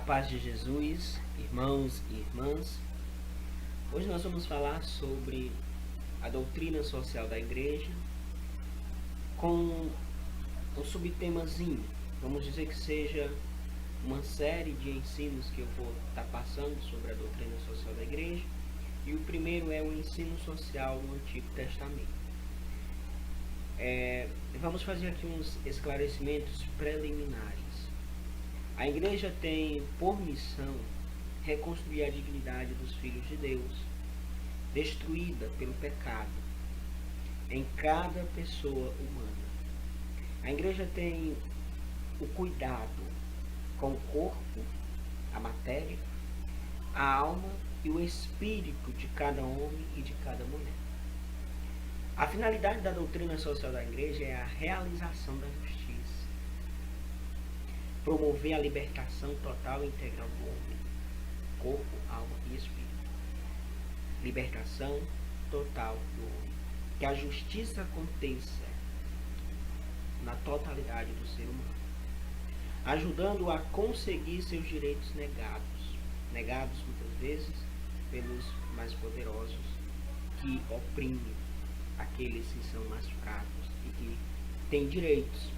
paz de Jesus, irmãos e irmãs. Hoje nós vamos falar sobre a doutrina social da igreja com um subtemazinho. Vamos dizer que seja uma série de ensinos que eu vou estar passando sobre a doutrina social da igreja. E o primeiro é o ensino social no Antigo Testamento. Vamos fazer aqui uns esclarecimentos preliminares. A igreja tem por missão reconstruir a dignidade dos filhos de Deus, destruída pelo pecado, em cada pessoa humana. A igreja tem o cuidado com o corpo, a matéria, a alma e o espírito de cada homem e de cada mulher. A finalidade da doutrina social da igreja é a realização da justiça, promover a libertação total e integral do homem, corpo, alma e espírito. Libertação total do homem. Que a justiça aconteça na totalidade do ser humano, ajudando-o a conseguir seus direitos negados muitas vezes pelos mais poderosos, que oprimem aqueles que são mais fracos e que têm direitos,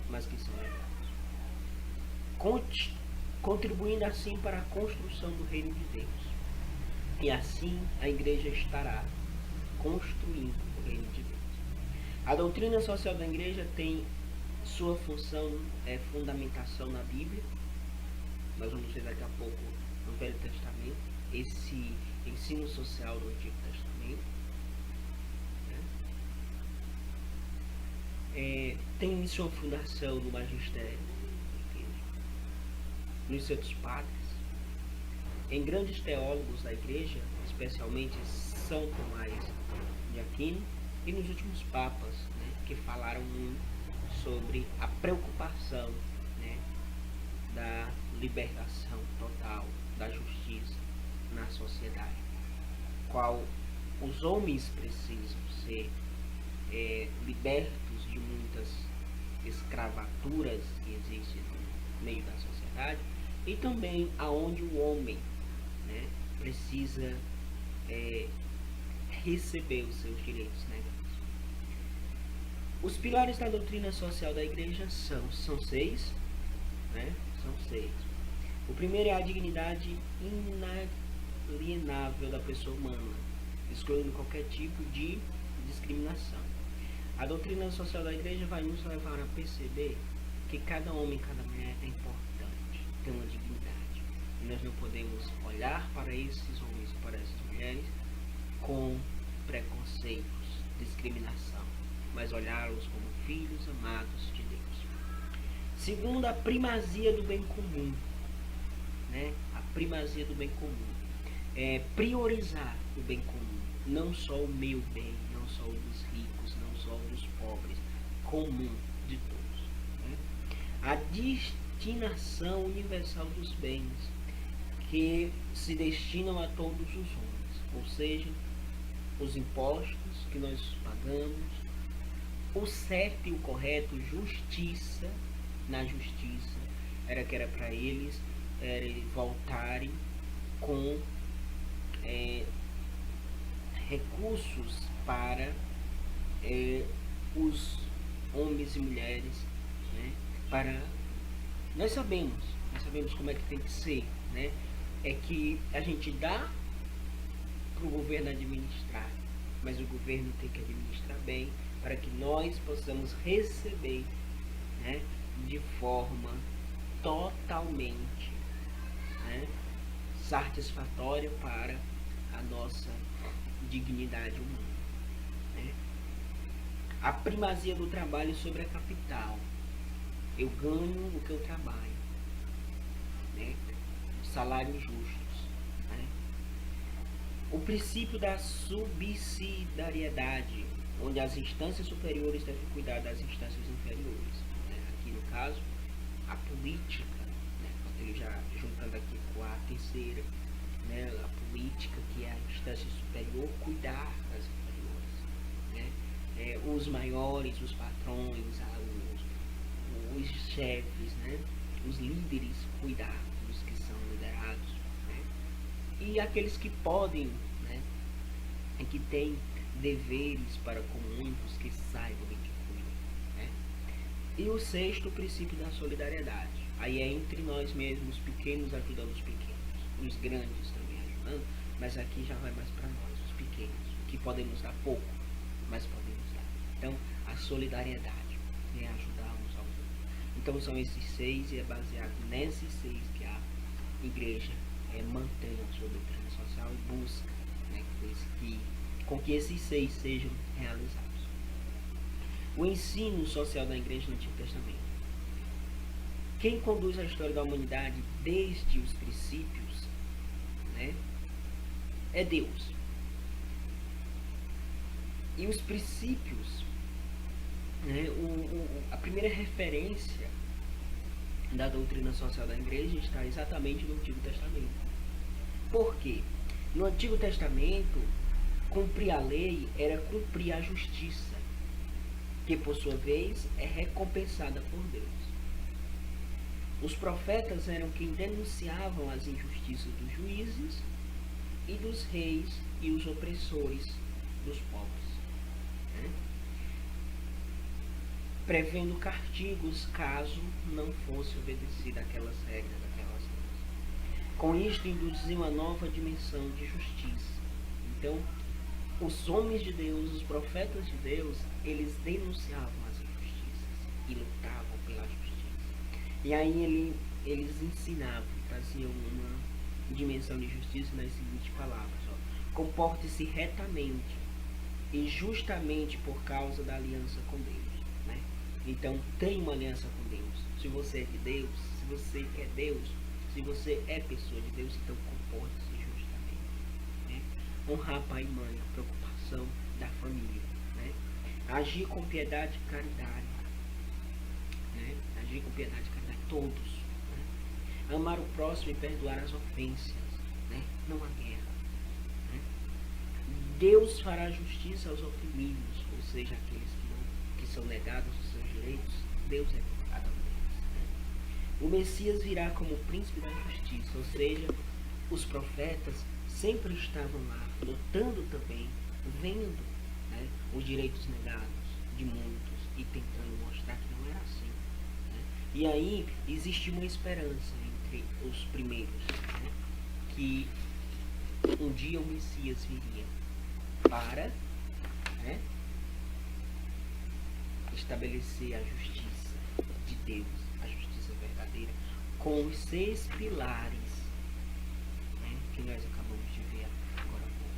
mas que são negados. Contribuindo assim para a construção do reino de Deus. E assim a igreja estará construindo o reino de Deus. A doutrina social da igreja tem sua função, fundamentação na Bíblia. Nós vamos ver daqui a pouco no Velho Testamento esse ensino social do Antigo Testamento. Tem sua fundação no magistério, nos seus padres, em grandes teólogos da igreja, especialmente São Tomás de Aquino, e nos últimos papas, que falaram muito sobre a preocupação, da libertação total, da justiça na sociedade, qual os homens precisam ser libertos de muitas escravaturas que existem no meio da sociedade, e também aonde o homem precisa receber os seus direitos negados. Os pilares da doutrina social da igreja são seis. São seis. O primeiro é a dignidade inalienável da pessoa humana, excluindo qualquer tipo de discriminação. A doutrina social da igreja vai nos levar a perceber que cada homem e cada mulher é importante, tem uma dignidade. E nós não podemos olhar para esses homens e para essas mulheres com preconceitos, discriminação, mas olhá-los como filhos amados de Deus. Segundo, a primazia do bem comum. A primazia do bem comum. Priorizar o bem comum. Não só o meu bem, não só o dos ricos, não só o dos pobres, comum de todos. A destinação universal dos bens, que se destinam a todos os homens, ou seja, os impostos que nós pagamos, o certo e o correto, justiça. Na justiça era para eles voltarem com recursos para os homens e mulheres, nós sabemos como é que tem que ser, é que a gente dá para o governo administrar, mas o governo tem que administrar bem para que nós possamos receber, de forma totalmente satisfatória para a nossa dignidade humana. A primazia do trabalho sobre a capital. Eu ganho o que eu trabalho, salários justos. O princípio da subsidiariedade, onde as instâncias superiores devem cuidar das instâncias inferiores. Aqui no caso, a política, já juntando aqui com a terceira, a política, que é a instância superior, cuidar das inferiores. Os maiores, os patrões, os chefes, os líderes, cuidar dos que são liderados, né? E aqueles que podem, né, e que têm deveres para com muitos, que saibam de que cuidam, né? E o sexto, o princípio da solidariedade. Aí é entre nós mesmos, os pequenos ajudando os pequenos, os grandes também ajudando, mas aqui já vai mais para nós, os pequenos, que podemos dar pouco, mas podemos dar. Então, a solidariedade é ajudar uns aos outros. Então, são esses 6 e é baseado nesses 6 que a igreja mantém a sua doutrina social e busca, né, com que esses 6 sejam realizados. O ensino social da igreja no Antigo Testamento. Quem conduz a história da humanidade desde os princípios, né, é Deus. E os princípios, né, a primeira referência da doutrina social da igreja está exatamente no Antigo Testamento. Por quê? No Antigo Testamento, cumprir a lei era cumprir a justiça, que por sua vez é recompensada por Deus. Os profetas eram quem denunciavam as injustiças dos juízes e dos reis e os opressores dos povos, né? Prevendo castigos caso não fosse obedecida aquelas regras, aquelas leis. Com isto induziam uma nova dimensão de justiça. Então, os homens de Deus, os profetas de Deus, eles denunciavam as injustiças e lutavam pela justiça. E aí eles ensinavam, traziam uma dimensão de justiça nas seguintes palavras: comporte-se retamente e justamente por causa da aliança com Deus, né? Então, tem uma aliança com Deus. Se você é de Deus, se você é Deus, se você é pessoa de Deus, então comporte-se justamente, né? Honrar pai e mãe, a preocupação da família, né? Agir com piedade e caridade, né? Agir com piedade e caridade, todos, né? Amar o próximo e perdoar as ofensas, né? Não há guerra, né? Deus fará justiça aos oprimidos, ou seja, aqueles que são negados os seus direitos. Deus é por cada um deles, né? O Messias virá como príncipe da justiça, ou seja, os profetas sempre estavam lá, lutando também, vendo, né, os direitos negados de muitos e tentando mostrar que não era assim, né? E aí existe uma esperança entre os primeiros, né, que um dia o Messias viria para, né, estabelecer a justiça de Deus, a justiça verdadeira, com os 6 pilares, né, que nós acabamos de ver agora há pouco.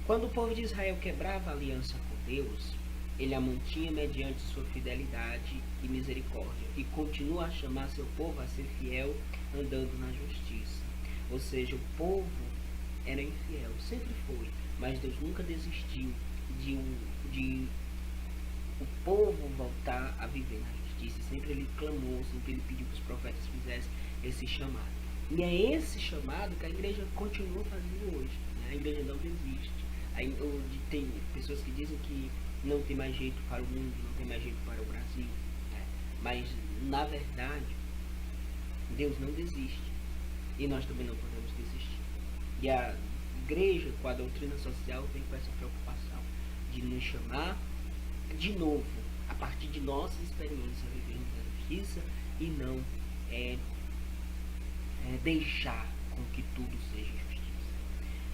Quando o povo de Israel quebrava a aliança com Deus, ele a mantinha mediante sua fidelidade e misericórdia, e continua a chamar seu povo a ser fiel, andando na justiça. Ou seja, o povo era infiel, sempre foi, mas Deus nunca desistiu de o povo voltar a viver na justiça. Sempre ele clamou, sempre ele pediu que os profetas fizessem esse chamado. E é esse chamado que a igreja continua fazendo hoje, né? A igreja não desiste. Aí, tem pessoas que dizem que não tem mais jeito para o mundo, não tem mais jeito para o Brasil, né? Mas, na verdade, Deus não desiste. E nós também não podemos desistir. E a igreja, com a doutrina social, vem com essa preocupação de nos chamar de novo, a partir de nossa experiência, vivendo na justiça e não deixar com que tudo seja justiça.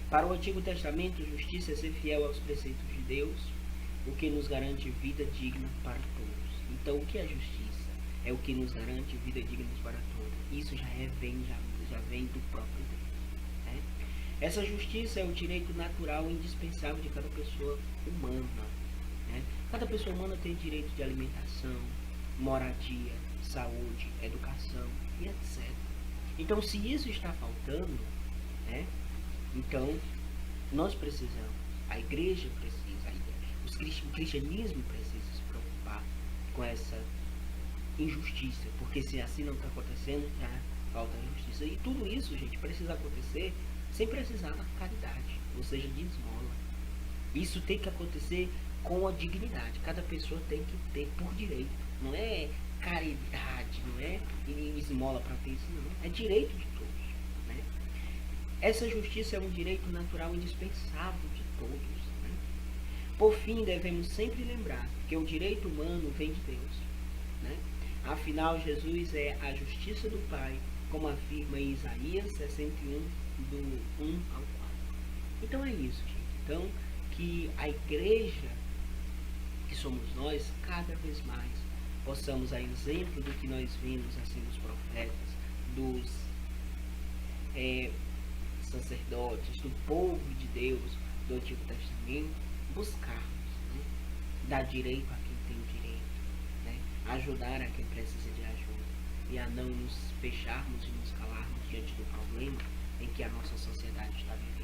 Para o Antigo Testamento, justiça é ser fiel aos preceitos de Deus, o que nos garante vida digna para todos. Então, o que é justiça? É o que nos garante vida digna para todos. Isso já vem do próprio Deus, né? Essa justiça é o direito natural e indispensável de cada pessoa humana, né? Cada pessoa humana tem direito de alimentação, moradia, saúde, educação e etc. Então, se isso está faltando, né, então nós precisamos, a igreja precisa, o cristianismo precisa se preocupar com essa injustiça, porque se assim não está acontecendo, já falta justiça. E tudo isso, gente, precisa acontecer sem precisar da caridade, ou seja, de esmola. Isso tem que acontecer com a dignidade. Cada pessoa tem que ter por direito. Não é caridade, não é esmola para ter isso, não. É direito de todos. Né? Essa justiça é um direito natural indispensável de todos. Né? Por fim, devemos sempre lembrar que o direito humano vem de Deus. Né? Afinal, Jesus é a justiça do Pai, como afirma em Isaías 61, do 1 ao 4. Então é isso, gente. Então, que a igreja, que somos nós, cada vez mais possamos, a exemplo do que nós vimos assim dos profetas, dos sacerdotes, do povo de Deus do Antigo Testamento, buscarmos, né? Dar direito a quem tem direito, né? Ajudar a quem precisa de ajuda, e a não nos fecharmos e nos calarmos diante do problema em que a nossa sociedade está vivendo.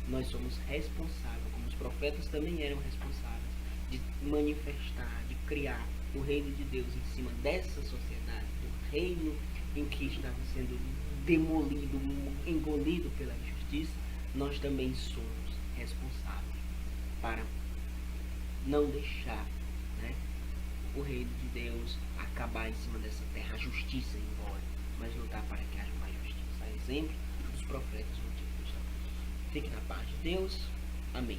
Nós somos responsáveis, como os profetas também eram responsáveis, de manifestar, de criar o reino de Deus em cima dessa sociedade, do reino em que estava sendo demolido, engolido pela injustiça. Nós também somos responsáveis para não deixar, né, o reino de Deus acabar em cima dessa terra, a justiça ir embora, mas lutar para que haja mais justiça. A exemplo dos profetas do Antigo Testamento. Fique na paz de Deus. Amém.